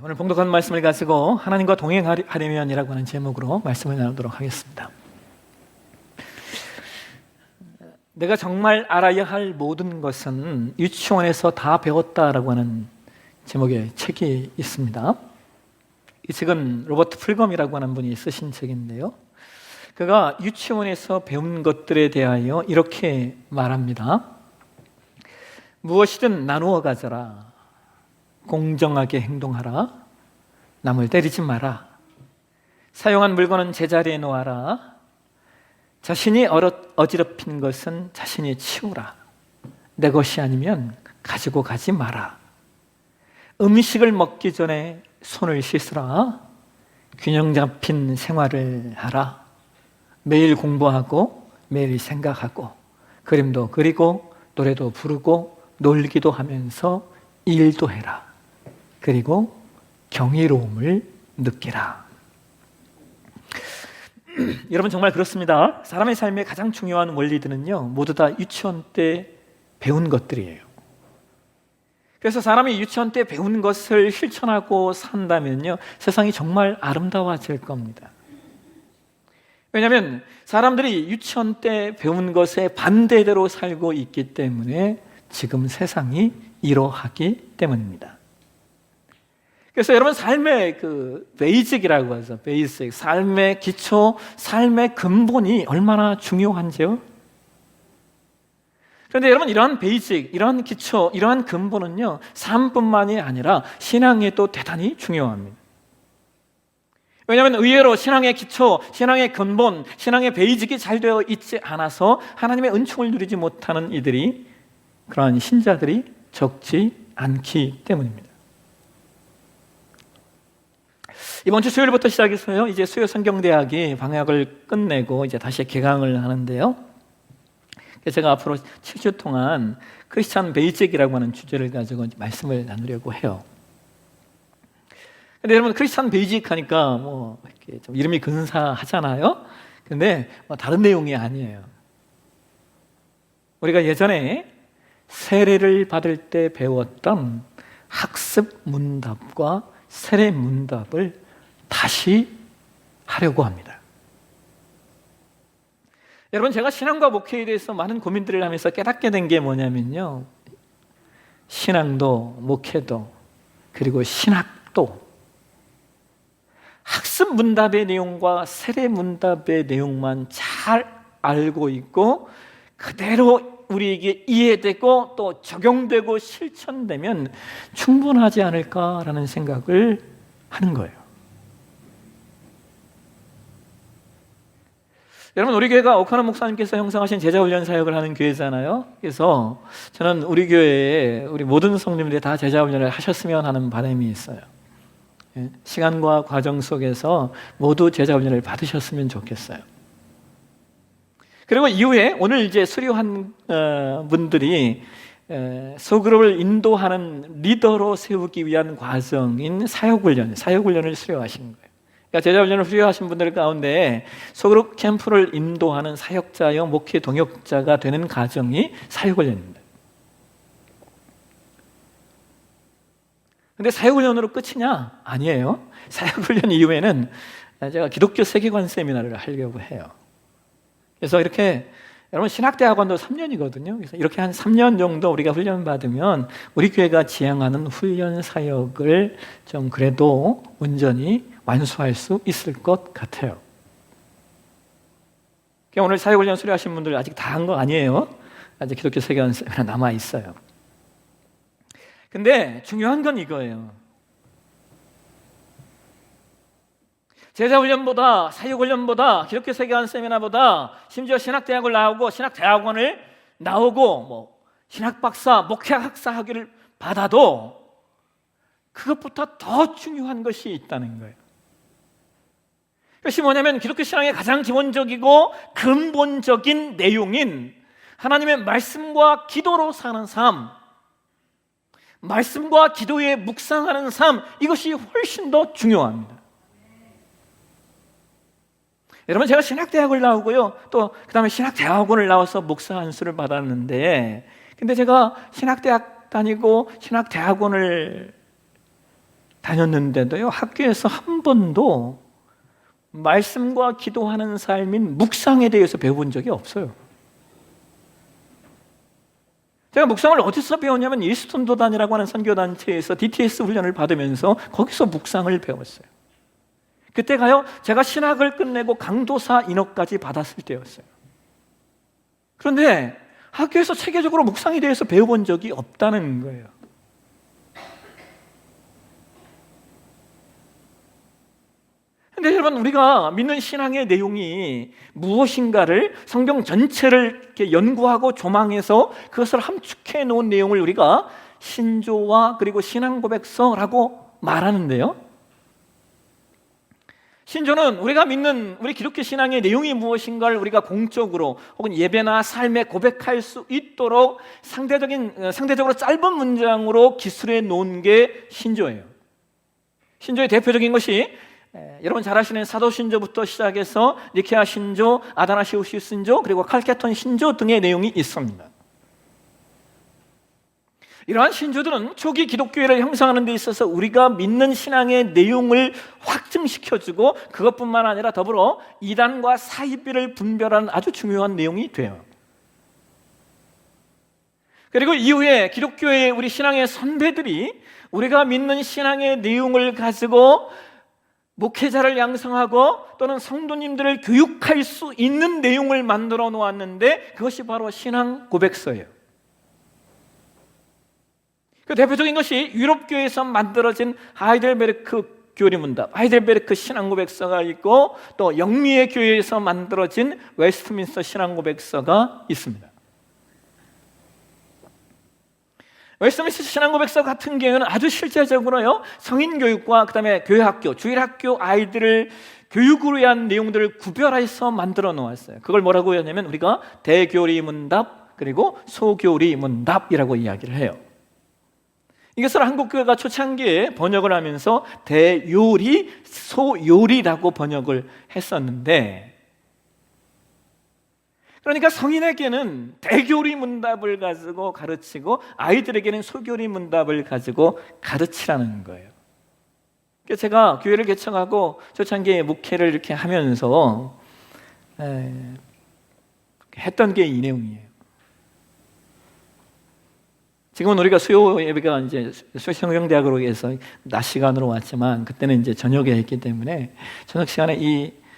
오늘 봉독한 말씀을 가지고 하나님과 동행하려면이라고 하는 제목으로 말씀을 나누도록 하겠습니다. 내가 정말 알아야 할 모든 것은 유치원에서 다 배웠다라고 하는 제목의 책이 있습니다. 이 책은 로버트 풀검이라고 하는 분이 쓰신 책인데요, 그가 유치원에서 배운 것들에 대하여 이렇게 말합니다. 무엇이든 나누어 가져라. 공정하게 행동하라. 남을 때리지 마라. 사용한 물건은 제자리에 놓아라. 자신이 어지럽힌 것은 자신이 치우라. 내 것이 아니면 가지고 가지 마라. 음식을 먹기 전에 손을 씻으라. 균형 잡힌 생활을 하라. 매일 공부하고 매일 생각하고 그림도 그리고 노래도 부르고 놀기도 하면서 일도 해라. 그리고 경이로움을 느끼라. 여러분, 정말 그렇습니다. 사람의 삶의 가장 중요한 원리들은요, 모두 다 유치원 때 배운 것들이에요. 그래서 사람이 유치원 때 배운 것을 실천하고 산다면요, 세상이 정말 아름다워질 겁니다. 왜냐하면 사람들이 유치원 때 배운 것에 반대대로 살고 있기 때문에 지금 세상이 이러하기 때문입니다. 그래서 여러분, 삶의 베이직이라고 하죠. 베이직, 삶의 기초, 삶의 근본이 얼마나 중요한지요? 그런데 여러분, 이러한 베이직, 이러한 기초, 이러한 근본은요, 삶뿐만이 아니라 신앙에도 대단히 중요합니다. 왜냐하면 의외로 신앙의 기초, 신앙의 근본, 신앙의 베이직이 잘 되어 있지 않아서 하나님의 은총을 누리지 못하는 이들이, 그러한 신자들이 적지 않기 때문입니다. 이번 주 수요일부터 시작해서요, 이제 수요성경대학이 방학을 끝내고 이제 다시 개강을 하는데요, 그래서 제가 앞으로 7주 동안 크리스찬 베이직이라고 하는 주제를 가지고 말씀을 나누려고 해요. 근데 여러분, 크리스찬 베이직 하니까 이렇게 좀 이름이 근사하잖아요. 근데 다른 내용이 아니에요. 우리가 예전에 세례를 받을 때 배웠던 학습 문답과 세례 문답을 다시 하려고 합니다. 여러분, 제가 신앙과 목회에 대해서 많은 고민들을 하면서 깨닫게 된 게 뭐냐면요, 신앙도 목회도 그리고 신학도 학습 문답의 내용과 세례 문답의 내용만 잘 알고 있고 그대로 우리에게 이해되고 또 적용되고 실천되면 충분하지 않을까라는 생각을 하는 거예요. 여러분, 우리 교회가 오카노 목사님께서 형성하신 제자훈련 사역을 하는 교회잖아요. 그래서 저는 우리 교회에 우리 모든 성도님들이 다 제자훈련을 하셨으면 하는 바람이 있어요. 시간과 과정 속에서 모두 제자훈련을 받으셨으면 좋겠어요. 그리고 이후에 오늘 이제 수료한 분들이 소그룹을 인도하는 리더로 세우기 위한 과정인 사역훈련을 수료하신 거예요. 그러니까 제자훈련을 수료하신 분들 가운데 소그룹 캠프를 인도하는 사역자여 목회 동역자가 되는 과정이 사역훈련입니다. 근데 사역훈련으로 끝이냐? 아니에요. 사역훈련 이후에는 제가 기독교 세계관 세미나를 하려고 해요. 그래서 이렇게, 여러분, 신학대학원도 3년이거든요. 그래서 이렇게 한 3년 정도 우리가 훈련받으면 우리 교회가 지향하는 훈련 사역을 좀 그래도 온전히 완수할 수 있을 것 같아요. 그러니까 오늘 사역훈련 수료하신 분들 아직 다 한 거 아니에요. 아직 기독교 세계관 세미나 남아있어요. 근데 중요한 건 이거예요. 제자훈련보다, 사역훈련보다, 기독교 세계관 세미나보다, 심지어 신학대학을 나오고 신학대학원을 나오고 신학박사, 목회학사 학위를 받아도 그것보다 더 중요한 것이 있다는 거예요. 그것이 뭐냐면 기독교 신앙의 가장 기본적이고 근본적인 내용인 하나님의 말씀과 기도로 사는 삶, 말씀과 기도에 묵상하는 삶, 이것이 훨씬 더 중요합니다. 여러분, 제가 신학대학을 나오고요, 또 그 다음에 신학대학원을 나와서 목사 안수를 받았는데, 근데 제가 신학대학 다니고 신학대학원을 다녔는데도요, 학교에서 한 번도 말씀과 기도하는 삶인 묵상에 대해서 배워본 적이 없어요. 제가 묵상을 어디서 배웠냐면 이스톤도단이라고 하는 선교단체에서 DTS 훈련을 받으면서 거기서 묵상을 배웠어요. 그때가요, 제가 신학을 끝내고 강도사 인업까지 받았을 때였어요. 그런데 학교에서 체계적으로 묵상에 대해서 배워본 적이 없다는 거예요. 근데 여러분, 우리가 믿는 신앙의 내용이 무엇인가를 성경 전체를 이렇게 연구하고 조망해서 그것을 함축해 놓은 내용을 우리가 신조와 그리고 신앙 고백서라고 말하는데요, 신조는 우리가 믿는 우리 기독교 신앙의 내용이 무엇인가를 우리가 공적으로 혹은 예배나 삶에 고백할 수 있도록 상대적으로 짧은 문장으로 기술해 놓은 게 신조예요. 신조의 대표적인 것이 여러분 잘 아시는 사도신조부터 시작해서 니케아 신조, 아다나시우스 신조, 그리고 칼케톤 신조 등의 내용이 있습니다. 이러한 신조들은 초기 기독교회를 형성하는 데 있어서 우리가 믿는 신앙의 내용을 확증시켜주고 그것뿐만 아니라 더불어 이단과 사이비를 분별하는 아주 중요한 내용이 돼요. 그리고 이후에 기독교의 우리 신앙의 선배들이 우리가 믿는 신앙의 내용을 가지고 목회자를 양성하고 또는 성도님들을 교육할 수 있는 내용을 만들어 놓았는데 그것이 바로 신앙 고백서예요. 그 대표적인 것이 유럽교에서 만들어진 하이델베르크 교리문답, 하이델베르크 신앙고백서가 있고 또 영미의 교회에서 만들어진 웨스트민스터 신앙고백서가 있습니다. 웨스트민스터 신앙고백서 같은 경우는 아주 실제적으로요, 성인교육과 그 다음에 교회학교, 주일학교 아이들을 교육으로 위한 내용들을 구별해서 만들어 놓았어요. 그걸 뭐라고 하냐면 우리가 대교리문답 그리고 소교리문답이라고 이야기를 해요. 이것을 한국교회가 초창기에 번역을 하면서 대요리, 소요리라고 번역을 했었는데, 그러니까 성인에게는 대교리 문답을 가지고 가르치고 아이들에게는 소교리 문답을 가지고 가르치라는 거예요. 그래서 제가 교회를 개척하고 초창기에 목회를 이렇게 하면서 했던 게 이 내용이에요. 지금은 우리가 수요 예배가 이제 수성경대학으로 해서 낮 시간으로 왔지만 그때는 이제 저녁에 했기 때문에 저녁 시간에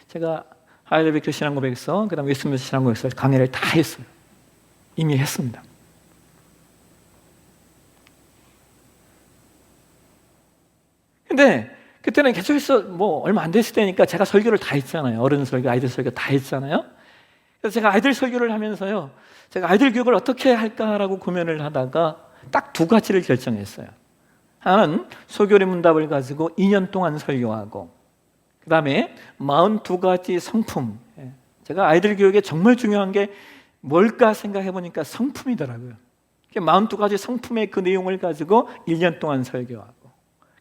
제가 하이델베르크 신앙고백서, 그다음 웨스트민스터 신앙고백서 강의를 다 했어요. 이미 했습니다. 근데 그때는 개척해서 뭐 얼마 안 됐을 때니까 제가 설교를 다 했잖아요. 어른 설교, 아이들 설교 다 했잖아요. 그래서 제가 아이들 설교를 하면서요, 제가 아이들 교육을 어떻게 할까라고 고민을 하다가 딱 두 가지를 결정했어요. 하나는 소교리 문답을 가지고 2년 동안 설교하고, 그 다음에 42가지 성품. 제가 아이들 교육에 정말 중요한 게 뭘까 생각해 보니까 성품이더라고요. 42가지 성품의 그 내용을 가지고 1년 동안 설교하고,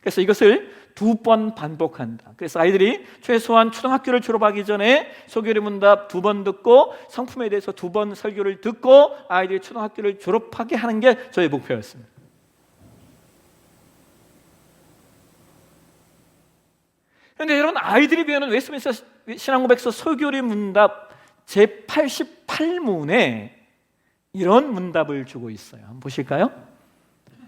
그래서 이것을 2번 반복한다. 그래서 아이들이 최소한 초등학교를 졸업하기 전에 소교리 문답 2번 듣고 성품에 대해서 2번 설교를 듣고 아이들이 초등학교를 졸업하게 하는 게 저의 목표였습니다. 그런데 여러분, 아이들이 배우는 웨스트민스터 신앙고백서 소교리 문답 제88문에 이런 문답을 주고 있어요. 한번 보실까요?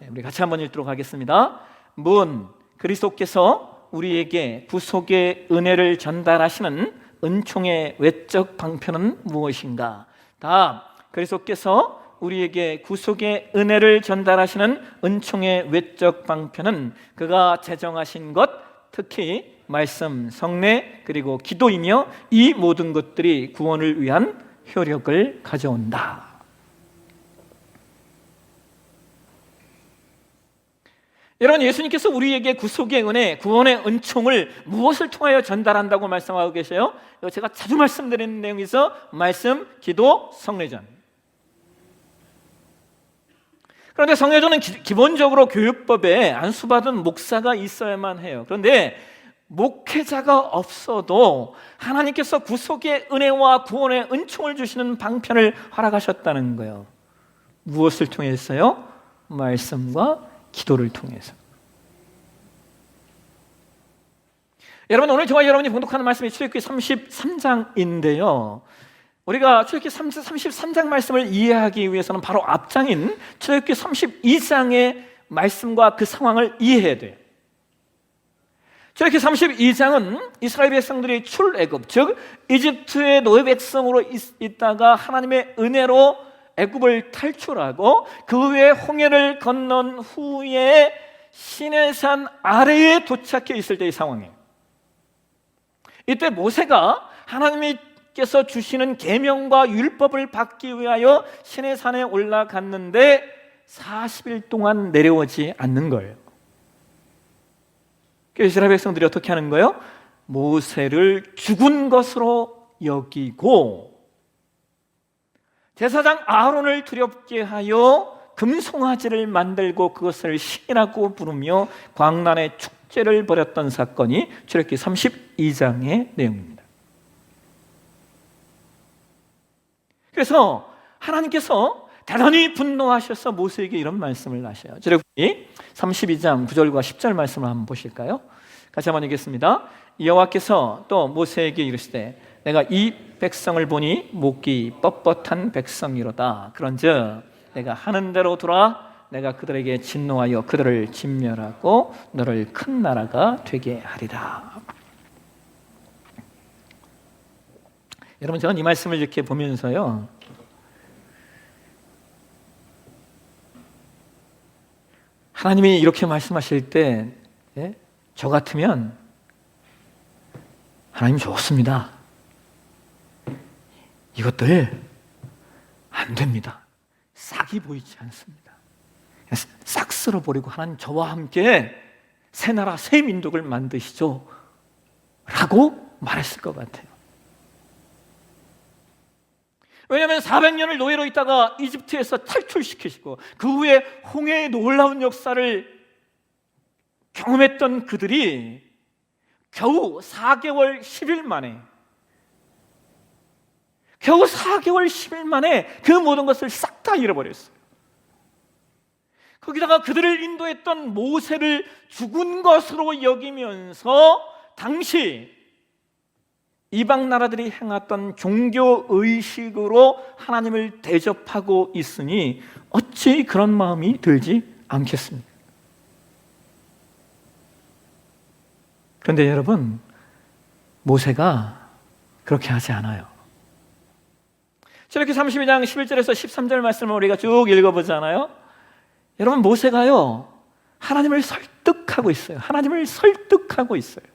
우리 같이 한번 읽도록 하겠습니다. 문, 그리스도께서 우리에게 구속의 은혜를 전달하시는 은총의 외적 방편은 무엇인가? 답, 그리스도께서 우리에게 구속의 은혜를 전달하시는 은총의 외적 방편은 그가 제정하신 것, 특히 말씀, 성례, 그리고 기도이며 이 모든 것들이 구원을 위한 효력을 가져온다. 여러분, 예수님께서 우리에게 구속의 은혜, 구원의 은총을 무엇을 통하여 전달한다고 말씀하고 계세요? 제가 자주 말씀드리는 내용에서 말씀, 기도, 성례전. 그런데 성례전은 기본적으로 교육법에 안수받은 목사가 있어야만 해요. 그런데 목회자가 없어도 하나님께서 구속의 은혜와 구원의 은총을 주시는 방편을 허락하셨다는 거예요. 무엇을 통해서요? 말씀과 기도를 통해서. 여러분, 오늘 저와 여러분이 봉독하는 말씀이 출애굽기 33장인데요. 우리가 출애굽기 33장 말씀을 이해하기 위해서는 바로 앞장인 출애굽기 32장의 말씀과 그 상황을 이해해야 돼요. 출애굽기 32장은 이스라엘 백성들이 출애굽, 즉 이집트의 노예 백성으로 있다가 하나님의 은혜로 애굽을 탈출하고 그 후에 홍해를 건넌 후에 시내산 아래에 도착해 있을 때의 상황이에요. 이때 모세가 하나님께서 주시는 계명과 율법을 받기 위하여 시내산에 올라갔는데 40일 동안 내려오지 않는 거예요. 그래서 이스라엘 백성들이 어떻게 하는 거예요? 모세를 죽은 것으로 여기고 제사장 아론을 두렵게 하여 금송아지를 만들고 그것을 신이라고 부르며 광란의 축제를 벌였던 사건이 출애굽기 32장의 내용입니다. 그래서 하나님께서 대단히 분노하셔서 모세에게 이런 말씀을 하셔요. 출애굽기 32장 9절과 10절 말씀을 한번 보실까요? 같이 한번 읽겠습니다. 여호와께서 또 모세에게 이르시되 내가 이 백성을 보니 목이 뻣뻣한 백성이로다. 그런즉 내가 하는 대로 돌아 내가 그들에게 진노하여 그들을 진멸하고 너를 큰 나라가 되게 하리라. 여러분, 저는 이 말씀을 이렇게 보면서요, 하나님이 이렇게 말씀하실 때 저 같으면 하나님 좋습니다, 이것들 안 됩니다, 싹이 보이지 않습니다, 싹 쓸어버리고 하나님 저와 함께 새 나라 새 민족을 만드시죠 라고 말했을 것 같아요. 왜냐하면 400년을 노예로 있다가 이집트에서 탈출시키시고 그 후에 홍해의 놀라운 역사를 경험했던 그들이 겨우 4개월 10일 만에 그 모든 것을 싹 다 잃어버렸어요. 거기다가 그들을 인도했던 모세를 죽은 것으로 여기면서 당시 이방 나라들이 행했던 종교의식으로 하나님을 대접하고 있으니 어찌 그런 마음이 들지 않겠습니까? 그런데 여러분, 모세가 그렇게 하지 않아요. 출애굽기 32장 11절에서 13절 말씀을 우리가 쭉 읽어보잖아요. 여러분, 모세가요 하나님을 설득하고 있어요. 하나님을 설득하고 있어요.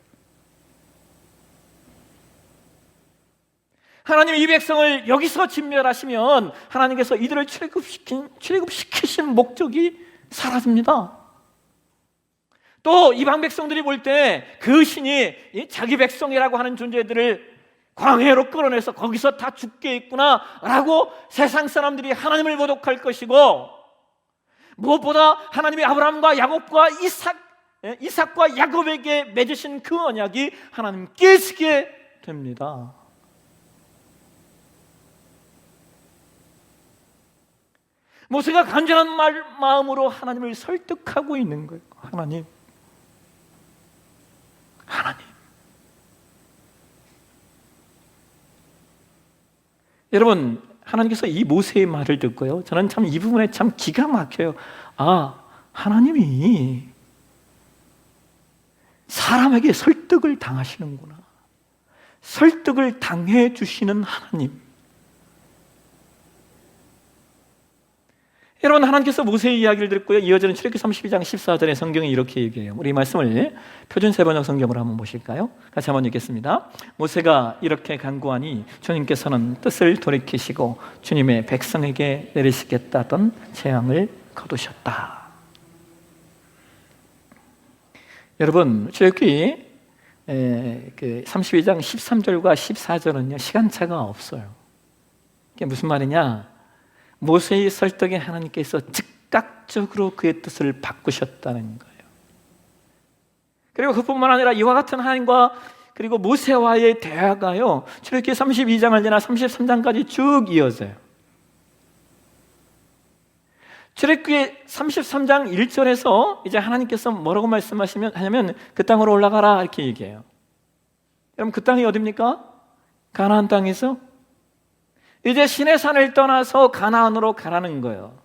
하나님이 이 백성을 여기서 진멸하시면 하나님께서 이들을 출애굽시키신 목적이 사라집니다. 또 이방 백성들이 볼 때 그 신이 자기 백성이라고 하는 존재들을 광야로 끌어내서 거기서 다 죽게 있구나 라고 세상 사람들이 하나님을 모독할 것이고, 무엇보다 하나님이 아브라함과 야곱과 이삭과 야곱에게 맺으신 그 언약이 하나님 깨지게 됩니다. 모세가 간절한 마음으로 하나님을 설득하고 있는 거예요. 하나님. 여러분, 하나님께서 이 모세의 말을 듣고요, 저는 참 이 부분에 참 기가 막혀요. 아, 하나님이 사람에게 설득을 당하시는구나. 설득을 당해 주시는 하나님. 여러분, 하나님께서 모세의 이야기를 듣고요, 이어지는 출애굽기 32장 14절에 성경이 이렇게 얘기해요. 우리 말씀을 표준 세번역 성경으로 한번 보실까요? 같이 한번 읽겠습니다. 모세가 이렇게 간구하니 주님께서는 뜻을 돌이키시고 주님의 백성에게 내리시겠다던 재앙을 거두셨다. 여러분, 출애굽기 32장 13절과 14절은요 시간차가 없어요. 이게 무슨 말이냐? 모세의 설득에 하나님께서 즉각적으로 그의 뜻을 바꾸셨다는 거예요. 그리고 그뿐만 아니라 이와 같은 하나님과 그리고 모세와의 대화가요 출애굽기 32장을 지나 33장까지 쭉 이어져요. 출애굽기 33장 1절에서 이제 하나님께서 뭐라고 말씀하시면 하냐면 그 땅으로 올라가라 이렇게 얘기해요. 여러분, 그 땅이 어디입니까? 가나안 땅에서 이제 시내산을 떠나서 가나안으로 가라는 거예요.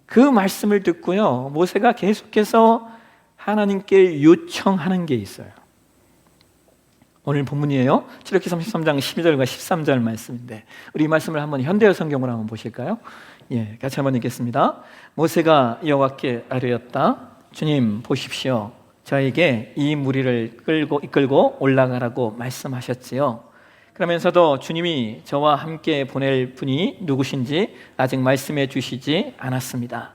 그 말씀을 듣고요, 모세가 계속해서 하나님께 요청하는 게 있어요. 오늘 본문이에요. 출애굽기 33장 12절과 13절 말씀인데, 우리 이 말씀을 한번 현대어 성경으로 한번 보실까요? 예, 같이 한번 읽겠습니다. 모세가 여호와께 아뢰었다. 주님 보십시오. 저에게 이 무리를 이끌고 올라가라고 말씀하셨지요. 그러면서도 주님이 저와 함께 보낼 분이 누구신지 아직 말씀해 주시지 않았습니다.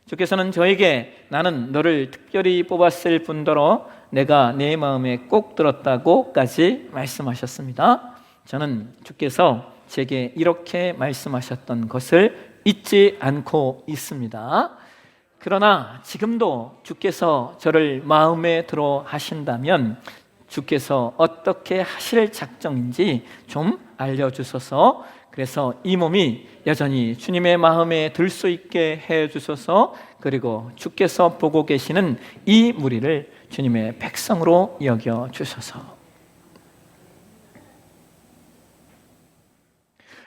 주께서는 저에게 나는 너를 특별히 뽑았을 뿐더러 내가 내 마음에 꼭 들었다고까지 말씀하셨습니다. 저는 주께서 제게 이렇게 말씀하셨던 것을 잊지 않고 있습니다. 그러나 지금도 주께서 저를 마음에 들어 하신다면 주께서 어떻게 하실 작정인지 좀 알려주소서. 그래서 이 몸이 여전히 주님의 마음에 들 수 있게 해주소서. 그리고 주께서 보고 계시는 이 무리를 주님의 백성으로 여겨주소서.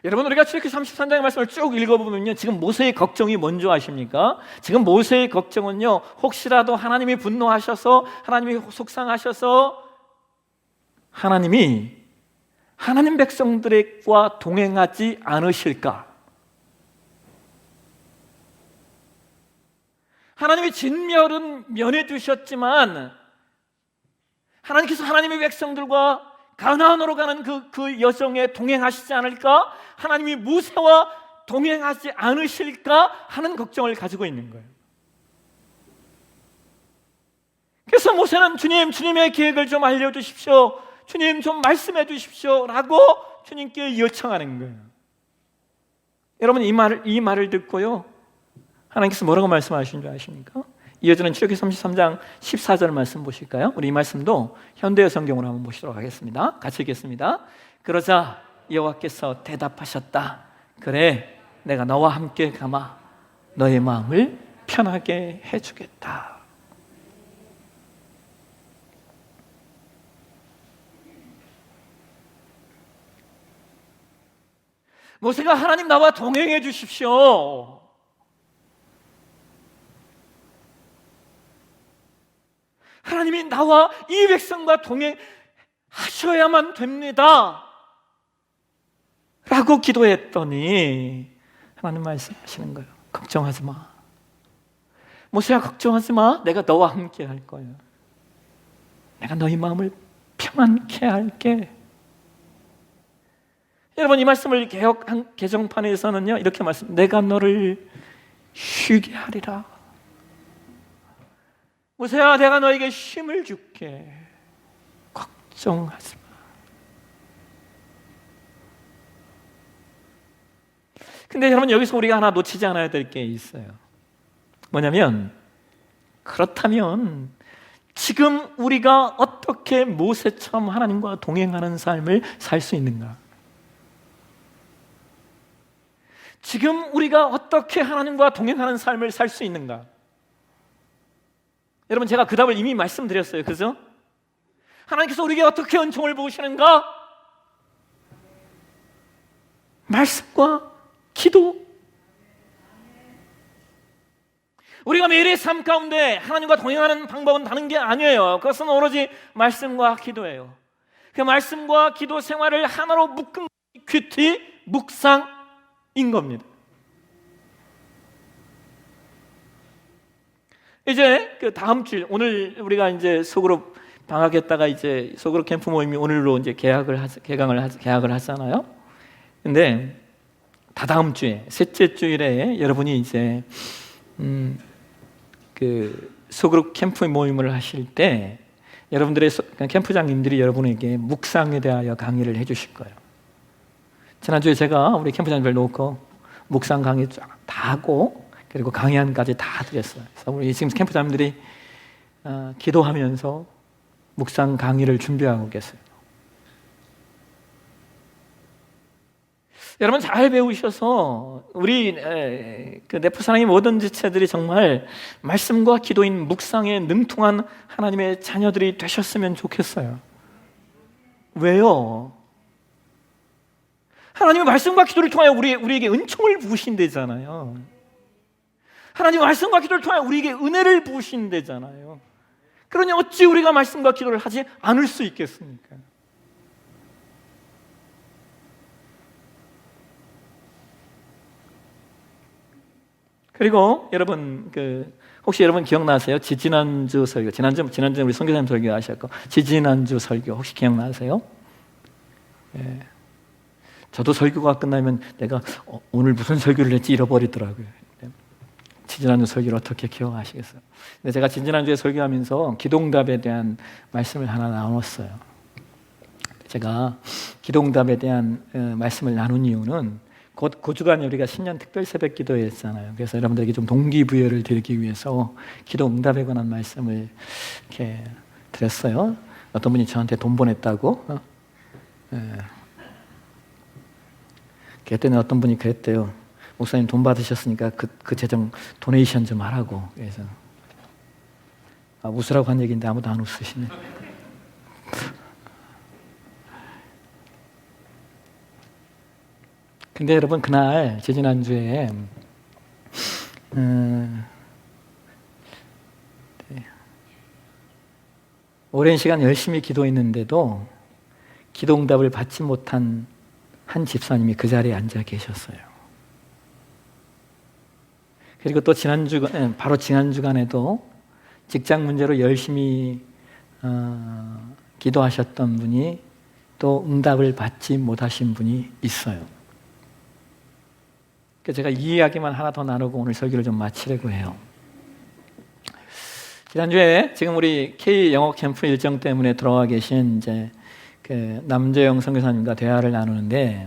여러분, 우리가 출애굽기 33장의 말씀을 쭉 읽어보면요, 지금 모세의 걱정이 뭔지 아십니까? 지금 모세의 걱정은요, 혹시라도 하나님이 분노하셔서, 하나님이 속상하셔서 하나님이 하나님 백성들과 동행하지 않으실까? 하나님이 진멸은 면해 주셨지만 하나님께서 하나님의 백성들과 가나안으로 가는 그 여정에 동행하시지 않을까? 하나님이 모세와 동행하지 않으실까? 하는 걱정을 가지고 있는 거예요. 그래서 모세는 주님의 계획을 좀 알려주십시오. 주님 좀 말씀해 주십시오 라고 주님께 요청하는 거예요. 여러분, 이 말을 듣고요, 하나님께서 뭐라고 말씀하신 줄 아십니까? 이어지는 출애굽기 33장 14절 말씀 보실까요? 우리 이 말씀도 현대어 성경으로 한번 보시도록 하겠습니다. 같이 읽겠습니다. 그러자 여호와께서 대답하셨다. 그래, 내가 너와 함께 가마 너의 마음을 편하게 해주겠다. 모세가 하나님 나와 동행해 주십시오. 하나님이 나와 이 백성과 동행하셔야만 됩니다 라고 기도했더니 하나님 말씀하시는 거예요. 걱정하지 마. 모세야, 걱정하지 마. 내가 너와 함께 할 거야. 내가 너희 마음을 평안케 할게. 여러분, 이 말씀을 개정판에서는요, 이렇게 내가 너를 쉬게 하리라. 모세야, 내가 너에게 쉼을 줄게. 걱정하지 마. 근데 여러분, 여기서 우리가 하나 놓치지 않아야 될 게 있어요. 뭐냐면, 그렇다면 지금 우리가 어떻게 모세처럼 하나님과 동행하는 삶을 살 수 있는가? 지금 우리가 어떻게 하나님과 동행하는 삶을 살 수 있는가? 여러분, 제가 그 답을 이미 말씀드렸어요. 그죠? 하나님께서 우리에게 어떻게 은총을 부으시는가? 말씀과 기도. 우리가 매일의 삶 가운데 하나님과 동행하는 방법은 다른 게 아니에요. 그것은 오로지 말씀과 기도예요. 그 말씀과 기도 생활을 하나로 묶은 큐티 묵상인 겁니다. 이제 그 다음 주, 오늘 우리가 이제 소그룹 방학했다가 이제 소그룹 캠프 모임이 오늘로 이제 계약을 하잖아요. 근데 다다음 주에, 셋째 주일에 여러분이 이제 그 소그룹 캠프 모임을 하실 때 여러분들의 캠프장님들이 여러분에게 묵상에 대하여 강의를 해주실 거예요. 지난주에 제가 우리 캠프장들 놓고 묵상 강의 다 하고 그리고 강의안까지 다 드렸어요. 그래서 우리 지금 캠프장님들이 기도하면서 묵상 강의를 준비하고 계세요. 여러분 잘 배우셔서 우리 그 네포사랑의 모든 지체들이 정말 말씀과 기도인 묵상에 능통한 하나님의 자녀들이 되셨으면 좋겠어요. 왜요? 하나님의 말씀과 기도를 통하여 우리에게 은총을 부으신대잖아요. 하나님의 말씀과 기도를 통하여 우리에게 은혜를 부으신대잖아요. 그러니 어찌 우리가 말씀과 기도를 하지 않을 수 있겠습니까? 그리고 여러분 혹시 여러분 기억나세요? 지지난주 설교, 지난주 우리 선교사님 설교 하셨고 지지난주 설교 혹시 기억나세요? 예. 저도 설교가 끝나면 내가 오늘 무슨 설교를 했지 잃어버리더라고요. 지지난주 설교를 어떻게 기억하시겠어요? 근데 제가 지지난주에 설교하면서 기도응답에 대한 말씀을 하나 나눴어요. 제가 기도응답에 대한 말씀을 나눈 이유는 곧 그 주간에 우리가 신년 특별 새벽 기도했잖아요. 그래서 여러분들에게 좀 동기부여를 드리기 위해서 기도응답에 관한 말씀을 이렇게 드렸어요. 어떤 분이 저한테 돈 보냈다고. 그랬더니 어떤 분이 그랬대요. 목사님 돈 받으셨으니까 그 재정 도네이션 좀 하라고. 그래서 웃으라고 한 얘기인데 아무도 안 웃으시네. 근데 여러분 그날 지난주에 오랜 시간 열심히 기도했는데도 기도응답을 받지 못한 한 집사님이 그 자리에 앉아 계셨어요. 그리고 또 바로 지난 주간에도 직장 문제로 열심히 기도하셨던 분이 또 응답을 받지 못하신 분이 있어요. 그래서 제가 이 이야기만 하나 더 나누고 오늘 설교를 좀 마치려고 해요. 지난주에 지금 우리 K 영어 캠프 일정 때문에 들어와 계신 이제 그 남재영 선교사님과 대화를 나누는데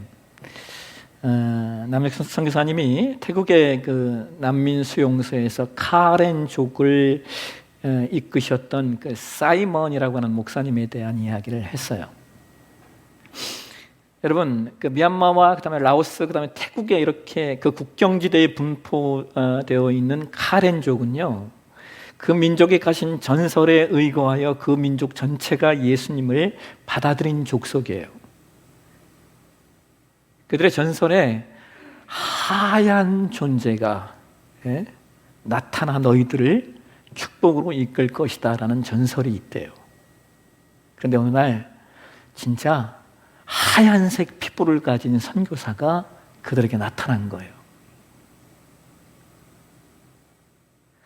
남재영 선교사님이 태국의 그 난민 수용소에서 카렌족을 이끄셨던 그 사이먼이라고 하는 목사님에 대한 이야기를 했어요. 여러분 그 미얀마와 그다음에 라오스 그다음에 태국에 이렇게 그 국경지대에 분포되어 있는 카렌족은요. 그 민족에 가신 전설에 의거하여 그 민족 전체가 예수님을 받아들인 족속이에요. 그들의 전설에 하얀 존재가 나타나 너희들을 축복으로 이끌 것이다 라는 전설이 있대요. 그런데 어느 날 진짜 하얀색 피부를 가진 선교사가 그들에게 나타난 거예요.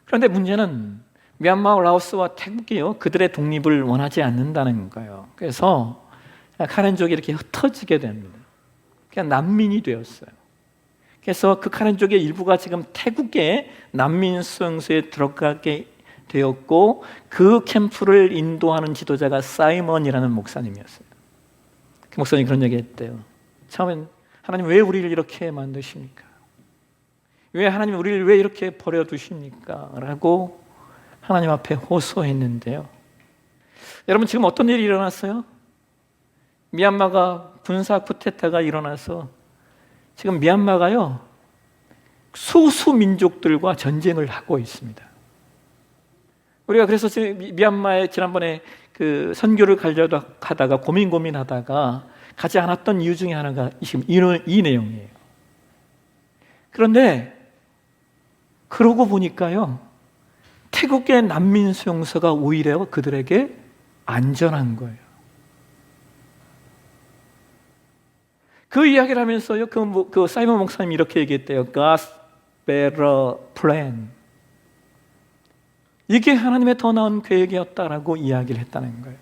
그런데 문제는 미얀마, 라오스와 태국이요 그들의 독립을 원하지 않는다는 거예요. 그래서 카렌족이 이렇게 흩어지게 됩니다. 그냥 난민이 되었어요. 그래서 그 카렌족의 일부가 지금 태국의 난민 수용소에 들어가게 되었고 그 캠프를 인도하는 지도자가 사이먼이라는 목사님이었어요. 그 목사님이 그런 얘기 했대요. 처음엔 하나님 왜 우리를 이렇게 만드십니까? 왜 하나님 우리를 왜 이렇게 버려두십니까? 라고 하나님 앞에 호소했는데요. 여러분 지금 어떤 일이 일어났어요? 미얀마가 군사 쿠데타가 일어나서 지금 미얀마가요 소수 민족들과 전쟁을 하고 있습니다. 우리가 그래서 미얀마에 지난번에 그 선교를 가려고 하다가 고민하다가 가지 않았던 이유 중에 하나가 지금 이 내용이에요. 그런데 그러고 보니까요 태국의 난민 수용소가 오히려 그들에게 안전한 거예요. 그 이야기를 하면서요 그 사이먼 목사님이 이렇게 얘기했대요. God's better plan. 이게 하나님의 더 나은 계획이었다라고 이야기를 했다는 거예요.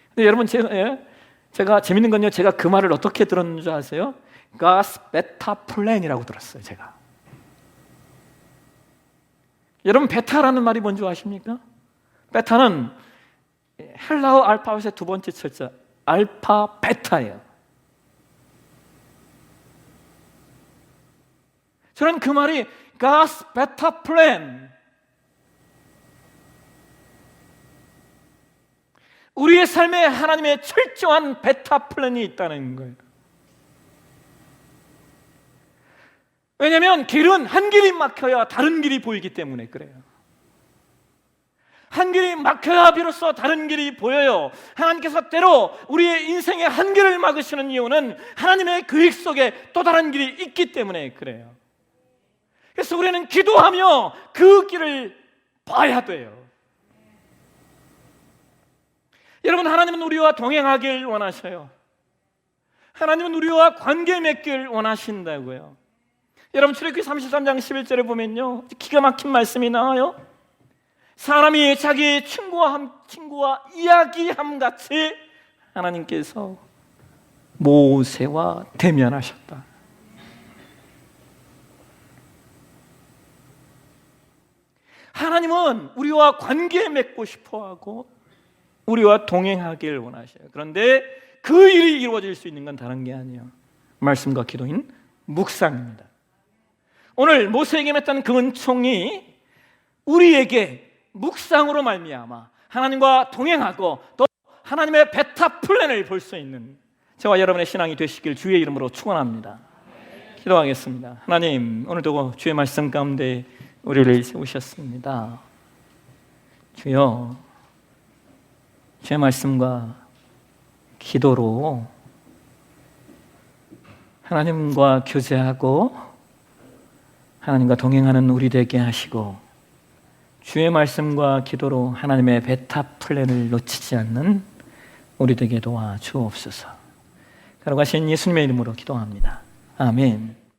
근데 여러분 제가 재밌는 건요 제가 그 말을 어떻게 들었는 줄 아세요? God's better plan이라고 들었어요. 제가. 여러분 베타라는 말이 뭔지 아십니까? 베타는 헬라어 알파벳의 두 번째 철자 알파 베타예요. 저는 그 말이 God's better plan, 우리의 삶에 하나님의 철저한 베타 플랜이 있다는 거예요. 왜냐하면 길은 한 길이 막혀야 다른 길이 보이기 때문에 그래요. 한 길이 막혀야 비로소 다른 길이 보여요. 하나님께서 때로 우리의 인생의 한 길을 막으시는 이유는 하나님의 계획 속에 또 다른 길이 있기 때문에 그래요. 그래서 우리는 기도하며 그 길을 봐야 돼요. 여러분, 하나님은 우리와 동행하길 원하셔요. 하나님은 우리와 관계 맺길 원하신다고요. 여러분, 출애굽기 33장 11절에 보면요, 기가 막힌 말씀이 나와요. 사람이 자기 친구와 이야기함 같이 하나님께서 모세와 대면하셨다. 하나님은 우리와 관계 맺고 싶어하고 우리와 동행하길 원하셔요. 그런데 그 일이 이루어질 수 있는 건 다른 게 아니에요. 말씀과 기도인 묵상입니다. 오늘 모세에게 맺던 그 은총이 우리에게 묵상으로 말미암아 하나님과 동행하고 또 하나님의 베타 플랜을 볼 수 있는 저와 여러분의 신앙이 되시길 주의 이름으로 축원합니다. 기도하겠습니다. 하나님, 오늘도 주의 말씀 가운데 우리를 세우셨습니다. 주여, 주의 말씀과 기도로 하나님과 교제하고 하나님과 동행하는 우리 되게 하시고, 주의 말씀과 기도로 하나님의 베타 플랜을 놓치지 않는 우리 되게 도와주옵소서. 걸어가신 예수님의 이름으로 기도합니다. 아멘.